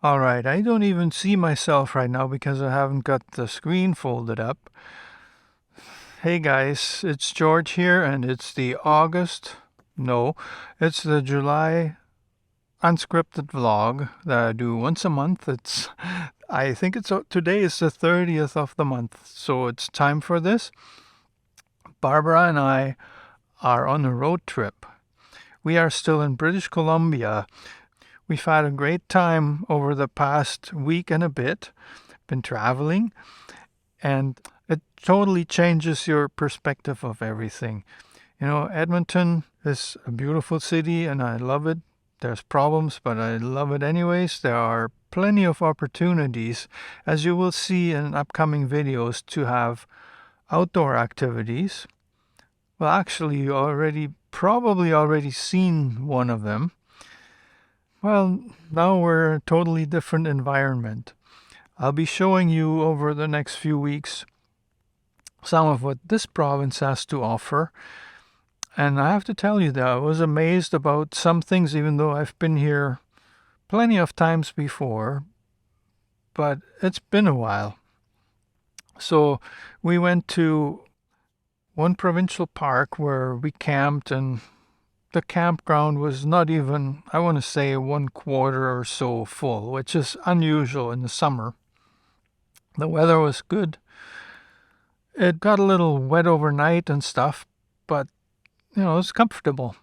All right, I don't even see myself right now because I haven't got the screen folded up. Hey guys, it's George here, and it's the no, it's the July unscripted vlog that I do once a month. I think today is the 30th of the month, so it's time for this. Barbara and I are on a road trip. We are still in British Columbia. We've had a great time over the past week and a bit, been traveling, and it totally changes your perspective of everything. Edmonton is a beautiful city and I love it. There's problems, but I love it anyways. There are plenty of opportunities, as you will see in upcoming videos, to have outdoor activities. Well, actually, you probably already seen one of them. Well, now we're a totally different environment. I'll be showing you over the next few weeks some of what this province has to offer. And I have to tell you that I was amazed about some things, even though I've been here plenty of times before, but it's been a while. So we went to one provincial park where we camped, and the campground was not even, I want to say, 1/4 or so full, which is unusual in the summer. The weather was good. It got a little wet overnight and stuff, but it was comfortable.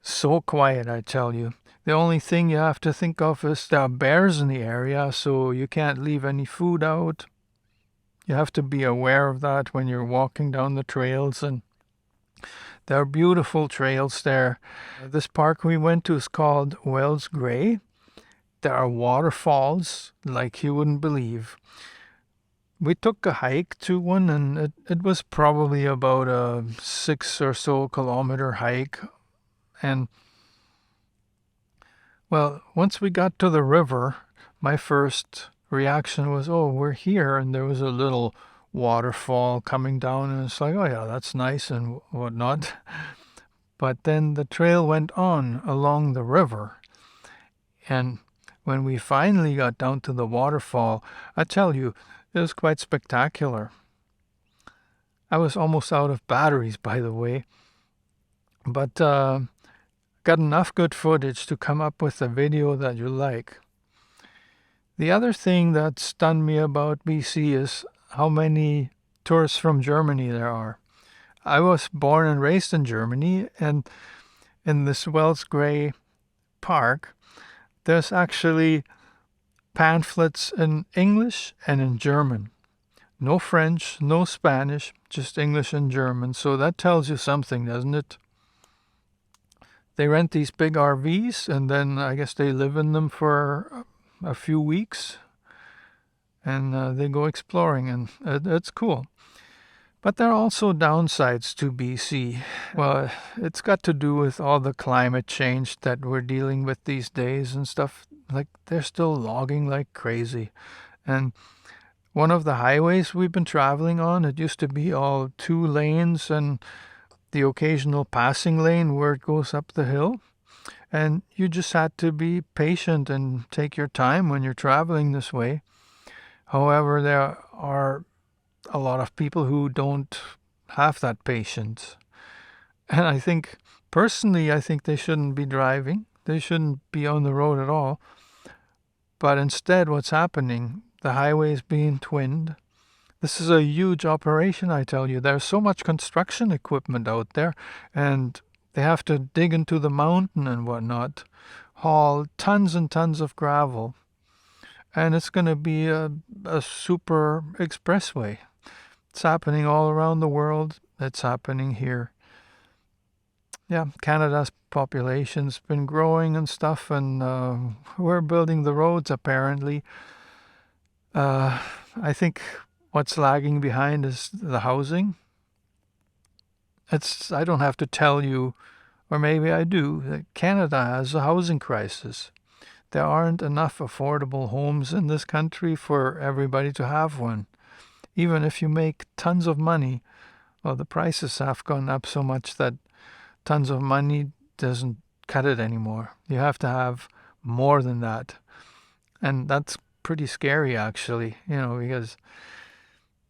So quiet, I tell you. The only thing you have to think of is there are bears in the area, so you can't leave any food out. You have to be aware of that when you're walking down the trails, and there are beautiful trails there. This park we went to is called Wells Gray. There are waterfalls like you wouldn't believe. We took a hike to one, and it was probably about a 6 or so kilometer hike. And well, once we got to the river, my first reaction was, oh, we're here. And there was a little waterfall coming down, and it's like, oh, yeah, that's nice and whatnot. But then the trail went on along the river. And when we finally got down to the waterfall, I tell you, it was quite spectacular. I was almost out of batteries, by the way, but got enough good footage to come up with a video that you like. The other thing that stunned me about BC is how many tourists from Germany there are. I was born and raised in Germany, and in this Wells Gray Park, there's actually pamphlets in English and in German. No French, no Spanish, just English and German. So that tells you something, doesn't it? They rent these big RVs, and then I guess they live in them for a few weeks, and they go exploring, and it's cool. But there are also downsides to BC. Well, it's got to do with all the climate change that we're dealing with these days and stuff. Like, they're still logging like crazy. And one of the highways we've been traveling on, it used to be all 2 lanes and the occasional passing lane where it goes up the hill. And you just had to be patient and take your time when you're traveling this way. However, there are a lot of people who don't have that patience. And personally, I think they shouldn't be driving. They shouldn't be on the road at all. But instead, what's happening, the highway is being twinned. This is a huge operation, I tell you. There's so much construction equipment out there, and they have to dig into the mountain and whatnot, haul tons and tons of gravel. And it's going to be a super expressway. It's happening all around the world. It's happening here. Yeah, Canada's population's been growing and stuff, and we're building the roads apparently. I think what's lagging behind is the housing. I don't have to tell you, or maybe I do, that Canada has a housing crisis. There aren't enough affordable homes in this country for everybody to have one. Even if you make tons of money, well, the prices have gone up so much that tons of money doesn't cut it anymore. You have to have more than that. And that's pretty scary, actually, because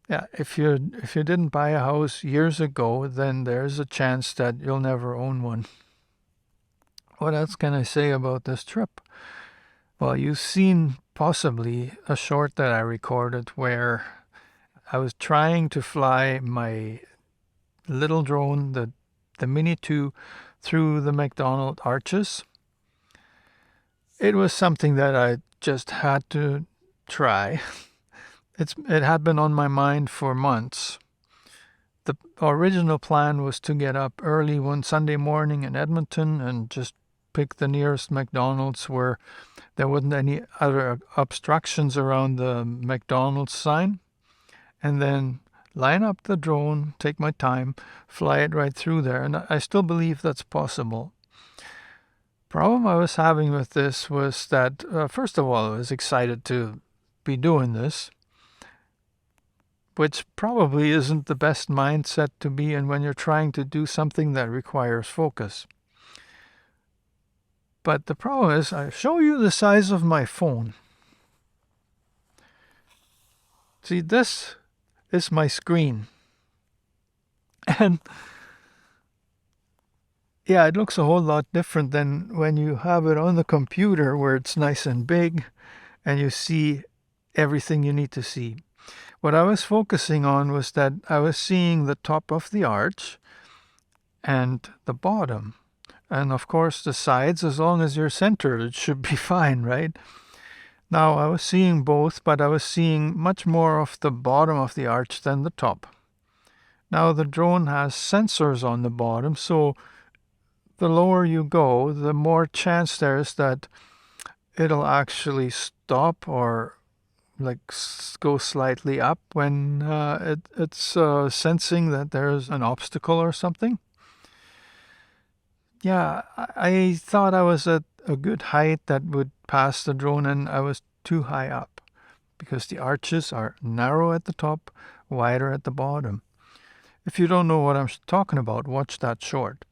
yeah, if you didn't buy a house years ago, then there's a chance that you'll never own one. What else can I say about this trip? Well, you've seen possibly a short that I recorded where I was trying to fly my little drone, the Mini 2, through the McDonald arches. It was something that I just had to try. It had been on my mind for months. The original plan was to get up early one Sunday morning in Edmonton and just pick the nearest McDonald's where there wasn't any other obstructions around the McDonald's sign, and then line up the drone, take my time, fly it right through there. And I still believe that's possible. Problem I was having with this was that, first of all, I was excited to be doing this, which probably isn't the best mindset to be in when you're trying to do something that requires focus. But the problem is, I show you the size of my phone. See, this is my screen. And yeah, it looks a whole lot different than when you have it on the computer where it's nice and big and you see everything you need to see. What I was focusing on was that I was seeing the top of the arch and the bottom. And of course the sides, as long as you're centered, it should be fine, right? Now I was seeing both, but I was seeing much more of the bottom of the arch than the top. Now the drone has sensors on the bottom, so the lower you go, the more chance there is that it'll actually stop or go slightly up when it's sensing that there's an obstacle or something. Yeah, I thought I was at a good height that would pass the drone, and I was too high up because the arches are narrow at the top, wider at the bottom. If you don't know what I'm talking about, watch that short.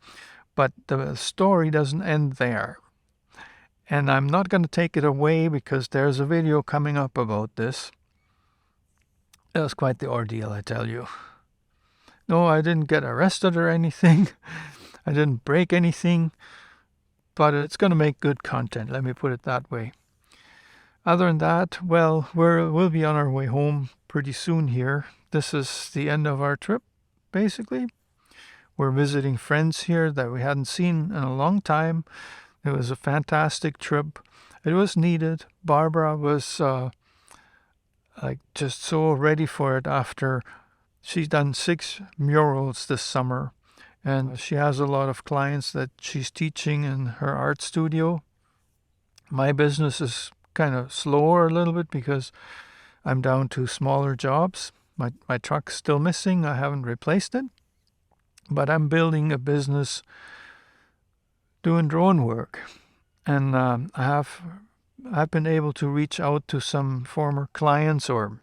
But the story doesn't end there. And I'm not going to take it away because there's a video coming up about this. It was quite the ordeal, I tell you. No, I didn't get arrested or anything. I didn't break anything. But it's going to make good content, let me put it that way. Other than that, well, we'll be on our way home pretty soon here. This is the end of our trip, basically. We're visiting friends here that we hadn't seen in a long time. It was a fantastic trip. It was needed. Barbara was just so ready for it after she's done 6 murals this summer. And she has a lot of clients that she's teaching in her art studio. My business is kind of slower a little bit because I'm down to smaller jobs. My truck's still missing. I haven't replaced it. But I'm building a business doing drone work. And I've been able to reach out to some former clients or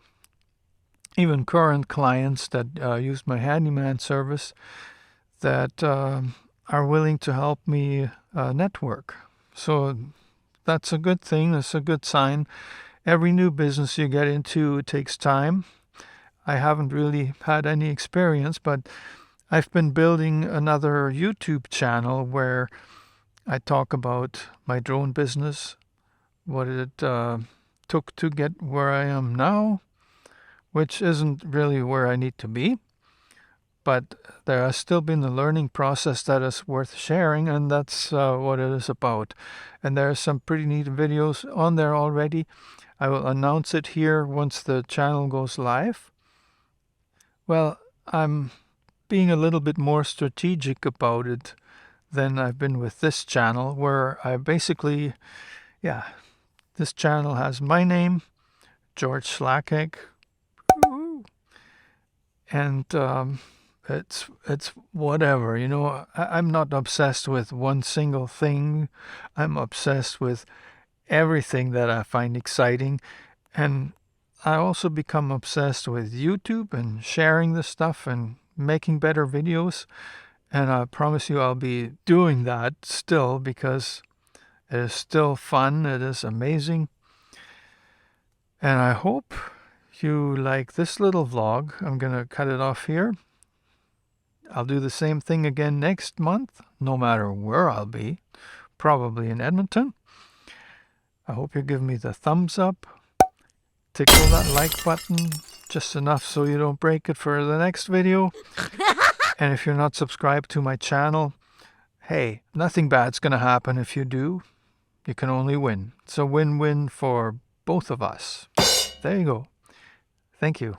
even current clients that use my handyman service that are willing to help me network. So that's a good thing. That's a good sign. Every new business you get into, it takes time. I haven't really had any experience, but I've been building another YouTube channel where I talk about my drone business, what it took to get where I am now, which isn't really where I need to be. But there has still been a learning process that is worth sharing, and that's what it is about. And there are some pretty neat videos on there already. I will announce it here once the channel goes live. Well, I'm being a little bit more strategic about it than I've been with this channel, where I basically, this channel has my name, George Slacek, and it's whatever, I'm not obsessed with one single thing. I'm obsessed with everything that I find exciting, and I also become obsessed with YouTube and sharing this stuff and making better videos. And I promise you I'll be doing that still because it is still fun. It is amazing. And I hope you like this little vlog. I'm going to cut it off here. I'll do the same thing again next month, no matter where I'll be. Probably in Edmonton. I hope you give me the thumbs up. Tickle that like button just enough so you don't break it for the next video. And if you're not subscribed to my channel, hey, nothing bad's going to happen if you do. You can only win. It's a win-win for both of us. There you go. Thank you.